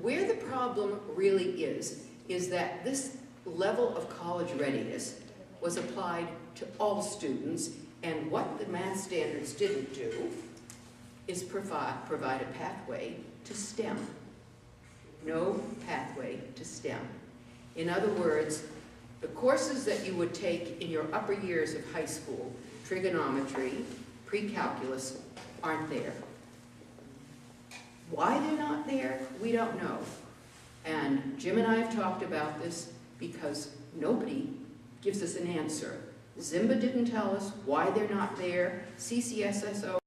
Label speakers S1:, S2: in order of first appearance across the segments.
S1: where the problem really is that this level of college readiness was applied to all students, and what the math standards didn't do is provide a pathway to STEM. No pathway to STEM. In other words, the courses that you would take in your upper years of high school, trigonometry, pre-calculus, aren't there. Why they're not there, we don't know. And Jim and I have talked about this because nobody gives us an answer. Zimba didn't tell us why they're not there. CCSSO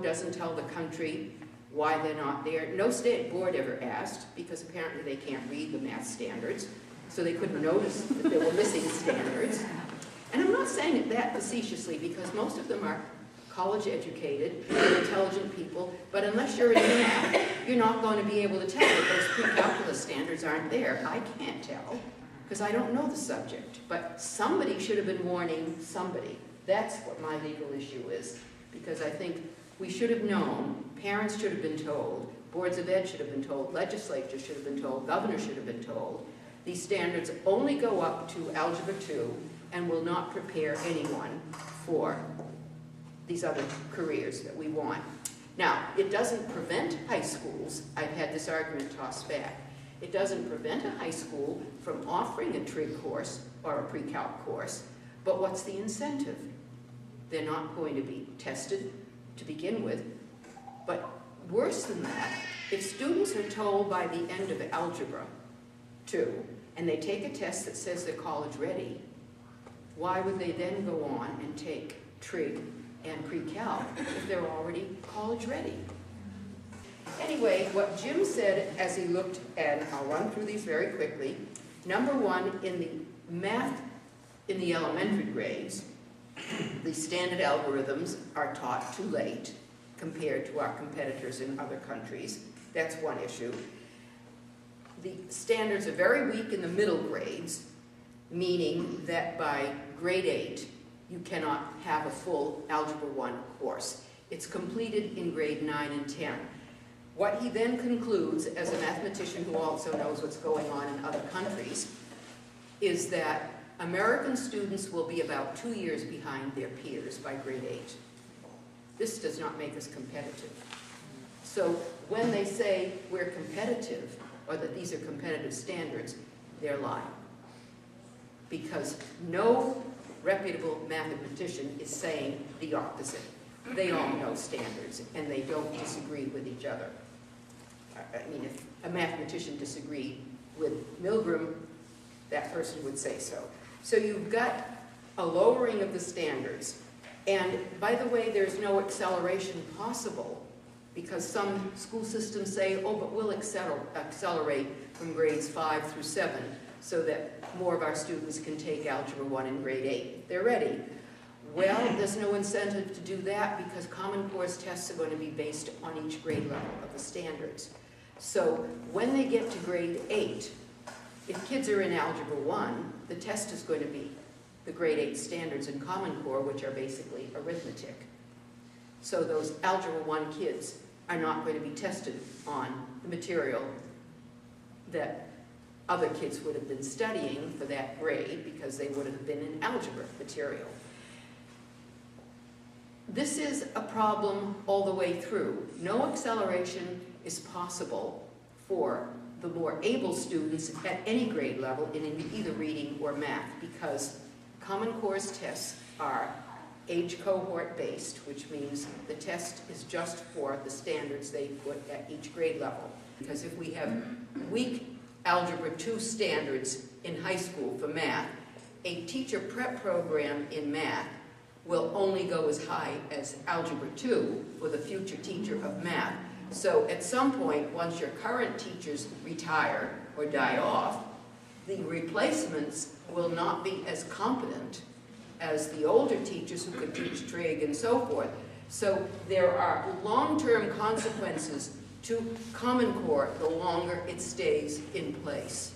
S1: doesn't tell the country why they're not there. No state board ever asked, because apparently they can't read the math standards, so they couldn't notice that they were missing standards. And I'm not saying it that facetiously, because most of them are college educated, intelligent people, but unless you're in math, you're not going to be able to tell that those pre-calculus standards aren't there. I can't tell, because I don't know the subject. But somebody should have been warning somebody. That's what my legal issue is, because I think we should have known, parents should have been told, boards of ed should have been told, legislatures should have been told, governors should have been told. These standards only go up to Algebra 2 and will not prepare anyone for these other careers that we want. Now, it doesn't prevent high schools, I've had this argument tossed back, it doesn't prevent a high school from offering a trig course or a pre-calc course, but what's the incentive? They're not going to be tested to begin with, but worse than that, if students are told by the end of Algebra 2, and they take a test that says they're college ready, why would they then go on and take trig and pre-calc if they're already college ready? Anyway, what Jim said as he looked at, I'll run through these very quickly. Number one, in the math in the elementary grades, the standard algorithms are taught too late compared to our competitors in other countries. That's one issue. The standards are very weak in the middle grades, meaning that by grade 8, you cannot have a full Algebra 1 course. It's completed in grade 9 and 10. What he then concludes, as a mathematician who also knows what's going on in other countries, is that American students will be about 2 years behind their peers by grade 8. This does not make us competitive. So when they say we're competitive, or that these are competitive standards, they're lying. Because no reputable mathematician is saying the opposite. They all know standards, and they don't disagree with each other. I mean, if a mathematician disagreed with Milgram, that person would say so. So you've got a lowering of the standards. And by the way, there's no acceleration possible, because some school systems say, oh, but we'll accelerate from grades 5 through 7 so that more of our students can take Algebra 1 in grade 8. They're ready. Well, there's no incentive to do that because Common Core's tests are going to be based on each grade level of the standards. So when they get to grade 8, if kids are in Algebra 1, the test is going to be the grade 8 standards in Common Core, which are basically arithmetic. So those Algebra 1 kids are not going to be tested on the material that other kids would have been studying for that grade because they would have been in algebra material. This is a problem all the way through. No acceleration is possible for the more able students at any grade level in either reading or math, because Common Core's tests are age cohort based, which means the test is just for the standards they put at each grade level. Because if we have weak Algebra 2 standards in high school for math, a teacher prep program in math will only go as high as Algebra 2 for the future teacher of math. So at some point, once your current teachers retire or die off, the replacements will not be as competent as the older teachers who could teach trig and so forth. So there are long-term consequences to Common Core the longer it stays in place.